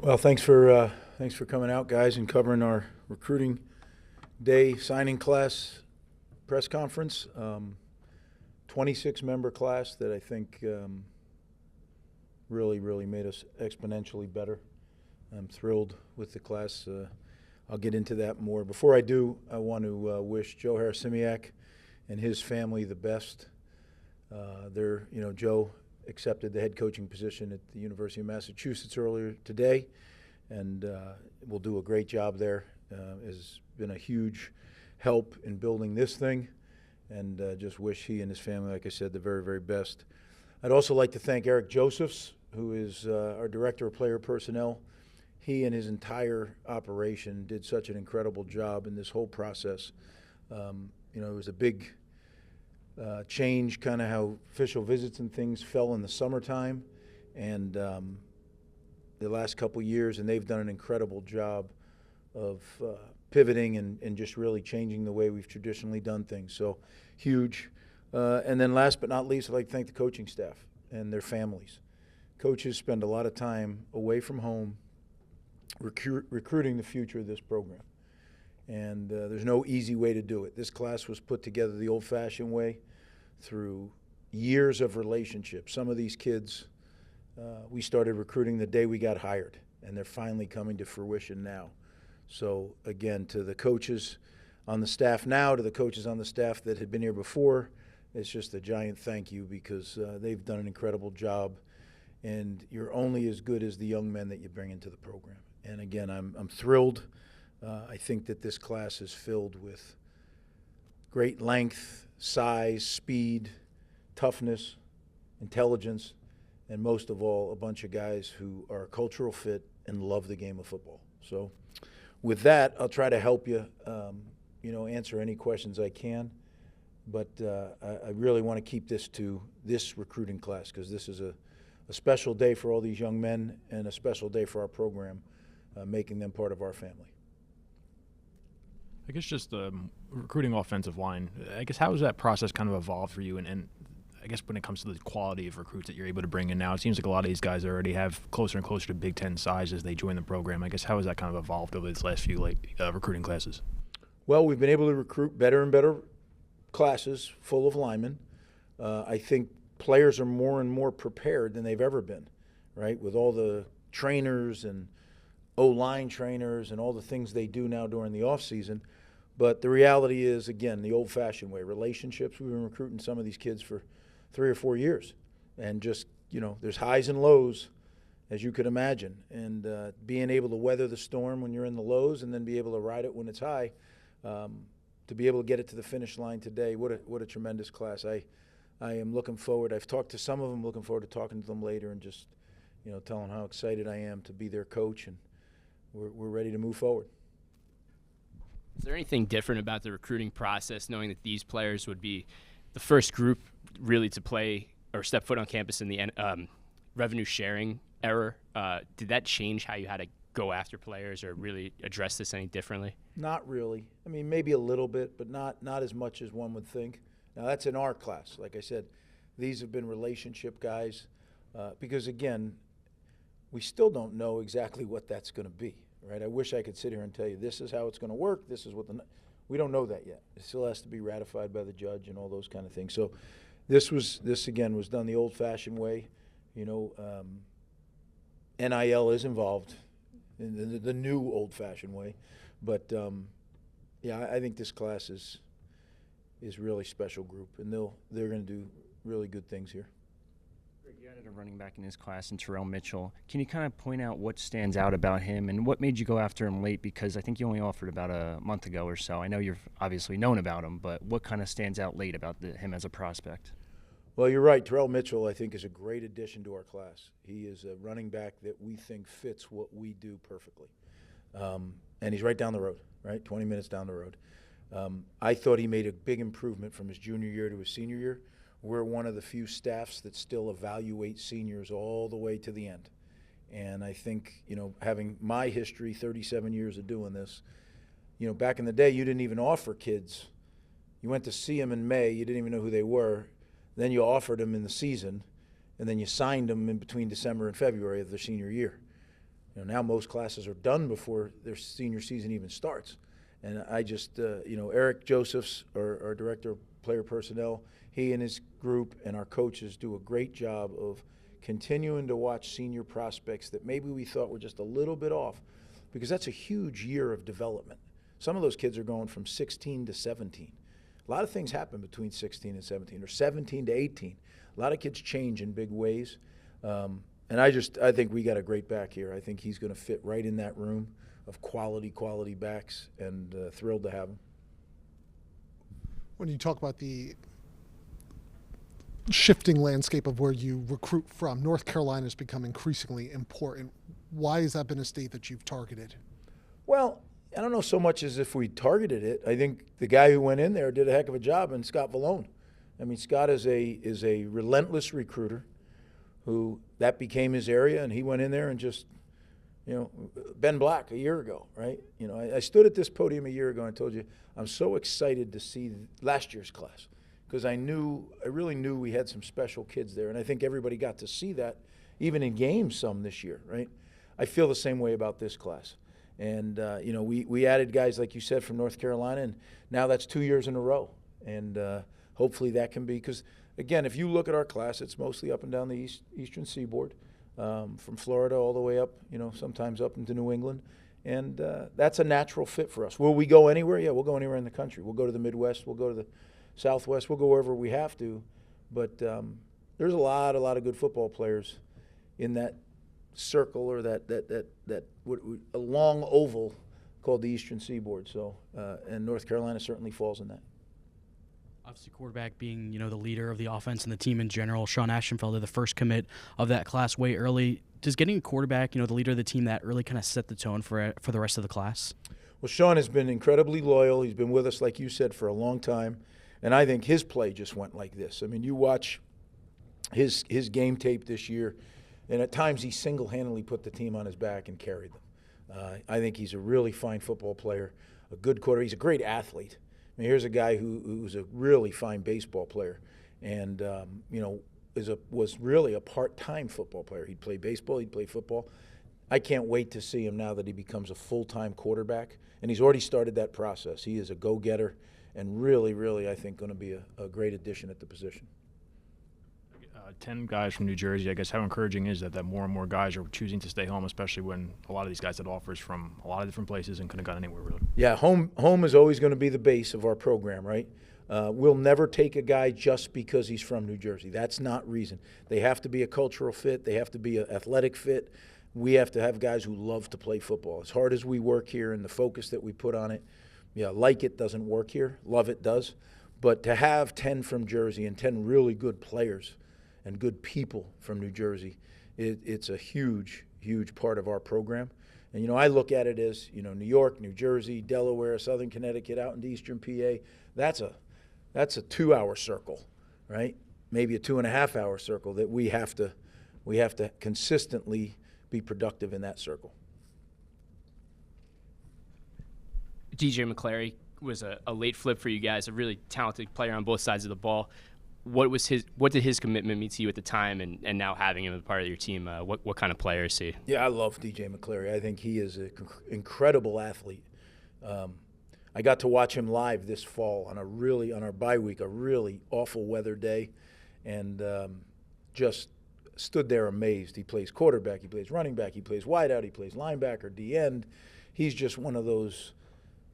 Well, thanks for coming out, guys, and covering our recruiting day signing class press conference. 26 member class that I think really made us exponentially better. I'm thrilled with the class. I'll get into that more. Before I do, I want to wish Joe Harasimiak and his family the best. Joe accepted the head coaching position at the University of Massachusetts earlier today, and will do a great job there. Has been a huge help in building this thing, and just wish he and his family, like I said, the very best. I'd also like to thank Eric Josephs, who is our Director of Player Personnel. He and his entire operation did such an incredible job in this whole process. It was a big change, kind of how official visits and things fell in the summertime, and the last couple years, and they've done an incredible job of pivoting and just really changing the way we've traditionally done things. So huge. And then last but not least, I'd like to thank the coaching staff and their families. Coaches spend a lot of time away from home recruiting the future of this program. And there's no easy way to do it. This class was put together the old-fashioned way through years of relationships. Some of these kids, we started recruiting the day we got hired, and they're finally coming to fruition now. So, again, to the coaches on the staff now, to the coaches on the staff that had been here before, it's just a giant thank you, because they've done an incredible job, and you're only as good as the young men that you bring into the program. And, again, I'm thrilled. I think that this class is filled with great length, size, speed, toughness, intelligence, and most of all, a bunch of guys who are a cultural fit and love the game of football. So with that, I'll try to help you, answer any questions I can. But I really want to keep this to this recruiting class, because this is a special day for all these young men and a special day for our program, making them part of our family. I guess just recruiting offensive line, I guess how has that process kind of evolved for you? And I guess when it comes to the quality of recruits that you're able to bring in now, it seems like a lot of these guys already have closer and closer to Big Ten size as they join the program. I guess how has that kind of evolved over these last few recruiting classes? Well, we've been able to recruit better and better classes full of linemen. I think players are more and more prepared than they've ever been, right, with all the trainers and O-line trainers and all the things they do now during the offseason. But the reality is, again, the old-fashioned way, relationships. We've been recruiting some of these kids for 3 or 4 years. And just, there's highs and lows, as you could imagine. And being able to weather the storm when you're in the lows and then be able to ride it when it's high, to be able to get it to the finish line today, what a tremendous class. I am looking forward. I've talked to some of them, looking forward to talking to them later and just, telling how excited I am to be their coach, and we're ready to move forward. Is there anything different about the recruiting process, knowing that these players would be the first group really to play or step foot on campus in the revenue sharing era? Did that change how you had to go after players or really address this any differently? Not really. I mean, maybe a little bit, but not as much as one would think. Now, that's in our class. Like I said, these have been relationship guys because, again, we still don't know exactly what that's going to be. Right? I wish I could sit here and tell you this is how it's going to work. This is what we don't know that yet. It still has to be ratified by the judge and all those kind of things. So this again was done the old-fashioned way. NIL is involved in the new old-fashioned way, but I think this class is really special group, and they're going to do really good things here. You added a running back in his class in Terrell Mitchell. Can you kind of point out what stands out about him and what made you go after him late? Because I think you only offered about a month ago or so. I know you've obviously known about him, but what kind of stands out late about him as a prospect? Well, you're right. Terrell Mitchell, I think, is a great addition to our class. He is a running back that we think fits what we do perfectly. And he's right down the road, right? 20 minutes down the road. I thought he made a big improvement from his junior year to his senior year. We're one of the few staffs that still evaluate seniors all the way to the end. And I think, having my history, 37 years of doing this, back in the day, you didn't even offer kids. You went to see them in May. You didn't even know who they were. Then you offered them in the season, and then you signed them in between December and February of their senior year. Now most classes are done before their senior season even starts. And I just, Eric Josephs, our director of player personnel, he and his group and our coaches do a great job of continuing to watch senior prospects that maybe we thought were just a little bit off, because that's a huge year of development. Some of those kids are going from 16 to 17. A lot of things happen between 16 and 17, or 17 to 18. A lot of kids change in big ways. And I think we got a great back here. I think he's going to fit right in that room of quality backs, and thrilled to have him. When you talk about the shifting landscape of where you recruit from, North Carolina has become increasingly important. Why has that been a state that you've targeted? Well, I don't know so much as if we targeted it. I think the guy who went in there did a heck of a job, and Scott Vallone. I mean, Scott is a relentless recruiter who that became his area, and he went in there and just, Ben Black a year ago, right? I stood at this podium a year ago and I told you I'm so excited to see last year's class, because I really knew we had some special kids there, and I think everybody got to see that even in games some this year, right? I feel the same way about this class. And, we added guys, like you said, from North Carolina, and now that's 2 years in a row. And hopefully that can be, because, again, if you look at our class, it's mostly up and down the eastern seaboard, from Florida all the way up, sometimes up into New England. And that's a natural fit for us. Will we go anywhere? Yeah, we'll go anywhere in the country. We'll go to the Midwest. We'll go to the Southwest. We'll go wherever we have to. But there's a lot of good football players in that circle, or that a long oval called the Eastern Seaboard. So, and North Carolina certainly falls in that. Obviously, quarterback being, the leader of the offense and the team in general. Sean Ashenfelder, the first commit of that class way early. Does getting a quarterback, the leader of the team, that early kind of set the tone for the rest of the class? Well, Sean has been incredibly loyal. He's been with us, like you said, for a long time. And I think his play just went like this. I mean, you watch his game tape this year, and at times he single-handedly put the team on his back and carried them. I think he's a really fine football player, a good quarterback. He's a great athlete. I mean, here's a guy who's a really fine baseball player, and was really a part-time football player. He'd play baseball, he'd play football. I can't wait to see him now that he becomes a full-time quarterback, and he's already started that process. He is a go-getter, and really, I think, going to be a great addition at the position. 10 guys from New Jersey. I guess how encouraging is that more and more guys are choosing to stay home, especially when a lot of these guys had offers from a lot of different places and couldn't have gone anywhere really? Yeah, home is always going to be the base of our program, right? We'll never take a guy just because he's from New Jersey. That's not reason. They have to be a cultural fit. They have to be an athletic fit. We have to have guys who love to play football. As hard as we work here and the focus that we put on it, like it doesn't work here. Love it does. But to have 10 from Jersey and 10 really good players and good people from New Jersey, it's a huge part of our program. And, I look at it as, New York, New Jersey, Delaware, Southern Connecticut, out into Eastern PA. That's a 2-hour circle, right? Maybe a 2.5-hour circle that we have to consistently be productive in that circle. DJ McClary was a late flip for you guys, a really talented player on both sides of the ball. What did his commitment mean to you at the time, and now having him as part of your team? What kind of player is he? Yeah, I love DJ McClary. I think he is an incredible athlete. I got to watch him live this fall on our bye week, a really awful weather day, and just stood there amazed. He plays quarterback, he plays running back, he plays wideout, he plays linebacker, D end. He's just one of those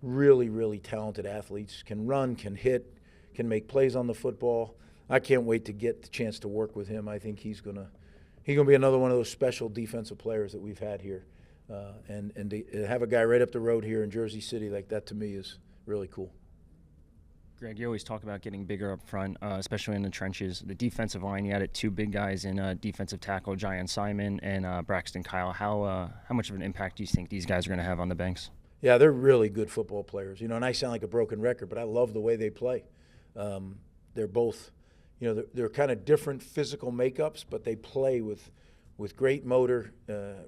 really talented athletes. Can run, can hit, can make plays on the football. I can't wait to get the chance to work with him. I think he's gonna be another one of those special defensive players that we've had here, and to have a guy right up the road here in Jersey City like that, to me, is really cool. Greg, you always talk about getting bigger up front, especially in the trenches. The defensive line, you added 2 big guys in defensive tackle, Giant Simon and Braxton Kyle. How much of an impact do you think these guys are going to have on the Banks? Yeah, they're really good football players. And I sound like a broken record, but I love the way they play. They're both, they're kind of different physical makeups, but they play with great motor,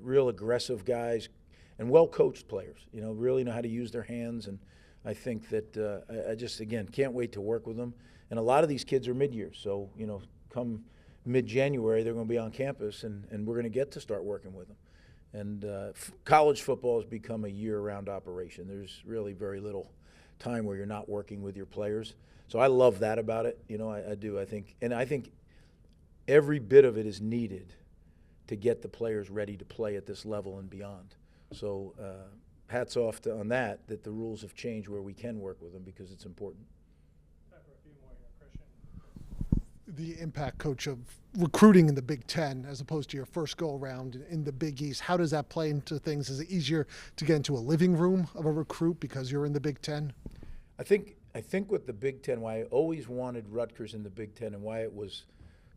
real aggressive guys, and well-coached players. Really know how to use their hands, and I think that I just, again, can't wait to work with them. And a lot of these kids are mid-years, so, come mid-January, they're going to be on campus, and we're going to get to start working with them. And college football has become a year-round operation. There's really very little time where you're not working with your players. So I love that about it. You know, I do. I think every bit of it is needed to get the players ready to play at this level and beyond. So hats off on that the rules have changed where we can work with them because it's important. The impact, coach, of recruiting in the Big Ten as opposed to your first go around in the Big East. How does that play into things? Is it easier to get into a living room of a recruit because you're in the Big Ten? I think with the Big Ten, why I always wanted Rutgers in the Big Ten and why it was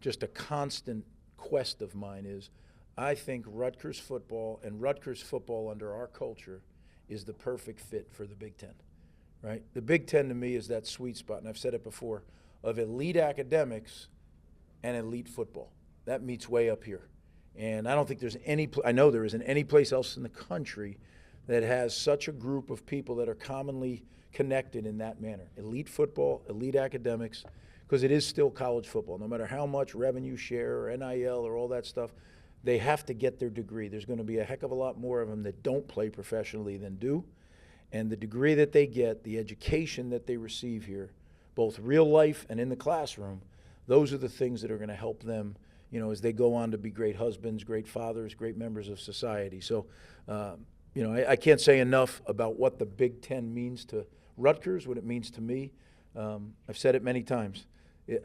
just a constant quest of mine is I think Rutgers football and Rutgers football under our culture is the perfect fit for the Big Ten, right? The Big Ten to me is that sweet spot, and I've said it before, of elite academics and elite football. That meets way up here. And I don't think there's I know there isn't any place else in the country that has such a group of people that are commonly connected in that manner. Elite football, elite academics, because it is still college football. No matter how much revenue share or NIL or all that stuff, they have to get their degree. There's going to be a heck of a lot more of them that don't play professionally than do. And the degree that they get, the education that they receive here, both real life and in the classroom, those are the things that are going to help them, you know, as they go on to be great husbands, great fathers, great members of society. So, you know, I can't say enough about what the Big Ten means to Rutgers, what it means to me. I've said it many times.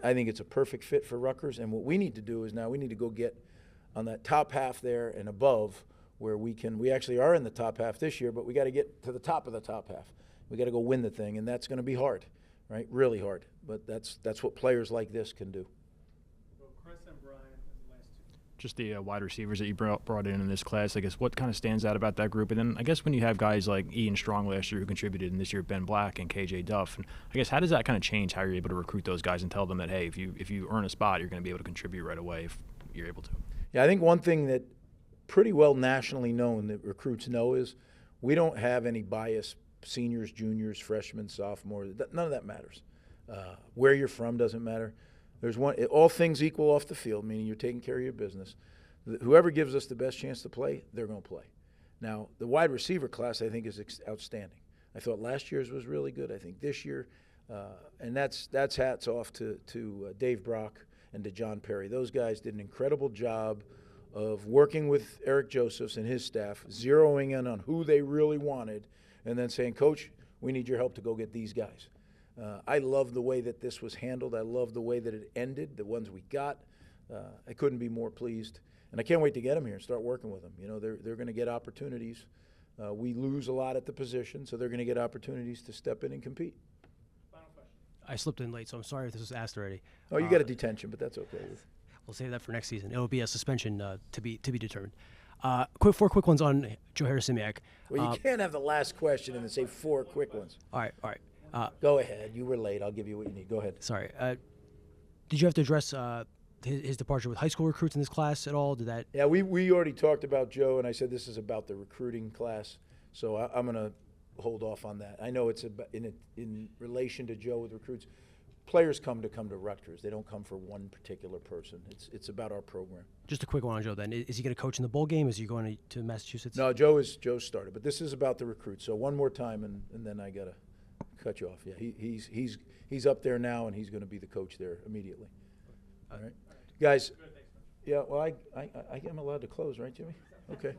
I think it's a perfect fit for Rutgers, and what we need to do is now we need to go get on that top half there and above where we actually are in the top half this year, but we got to get to the top of the top half. We got to go win the thing, and that's going to be hard. Right, really hard, but that's what players like this can do. Chris and Brian as the last two. Just the wide receivers that you brought in this class, I guess what kind of stands out about that group? And then I guess when you have guys like Ian Strong last year who contributed, and this year Ben Black and KJ Duff, and I guess how does that kind of change how you're able to recruit those guys and tell them that, hey, if you earn a spot, you're going to be able to contribute right away if you're able to? Yeah, I think one thing that pretty well nationally known that recruits know is we don't have any bias. Seniors, juniors, freshmen, sophomores, none of that matters. Where you're from doesn't matter. There's all things equal off the field, meaning you're taking care of your business. Whoever gives us the best chance to play, they're going to play. Now, the wide receiver class, I think, is outstanding. I thought last year's was really good. I think this year, and that's hats off to Dave Brock and to John Perry. Those guys did an incredible job of working with Eric Josephs and his staff, zeroing in on who they really wanted, and then saying, Coach, we need your help to go get these guys. I love the way that this was handled. I love the way that it ended, the ones we got. I couldn't be more pleased. And I can't wait to get them here and start working with them. You know, they're going to get opportunities. We lose a lot at the position, so they're going to get opportunities to step in and compete. Final question. I slipped in late, so I'm sorry if this was asked already. Oh, you got a detention, but that's okay. We'll save that for next season. It'll be a suspension to be determined. Four quick ones on Joe Harris-Simiak. Well, you can't have the last question and then say four quick ones. All right. Go ahead. You were late. I'll give you what you need. Go ahead. Sorry. Did you have to address his departure with high school recruits in this class at all? Did that? Yeah, we already talked about Joe, and I said this is about the recruiting class, so I'm going to hold off on that. I know it's in relation to Joe with recruits. Players come to Rutgers. They don't come for one particular person. It's about our program. Just a quick one on Joe then. Is he going to coach in the bowl game? Is he going to Massachusetts? No, Joe started, but this is about the recruits. So one more time, and then I got to cut you off. Yeah, he's up there now, and he's going to be the coach there immediately. All right, guys. Yeah, well, I am allowed to close, right, Jimmy? Okay.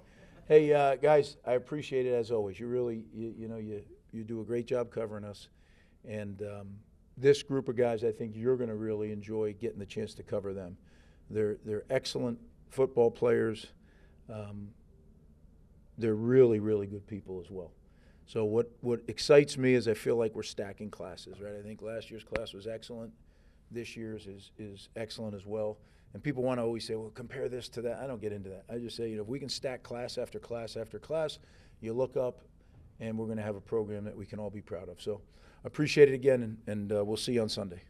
Hey, guys, I appreciate it as always. You really, you do a great job covering us, and this group of guys, I think you're going to really enjoy getting the chance to cover them. They're excellent football players. They're really, really good people as well. So what excites me is I feel like we're stacking classes, right? I think last year's class was excellent. This year's is excellent as well. And people want to always say, well, compare this to that. I don't get into that. I just say, if we can stack class after class after class, you look up, and we're going to have a program that we can all be proud of. So appreciate it again, and we'll see you on Sunday.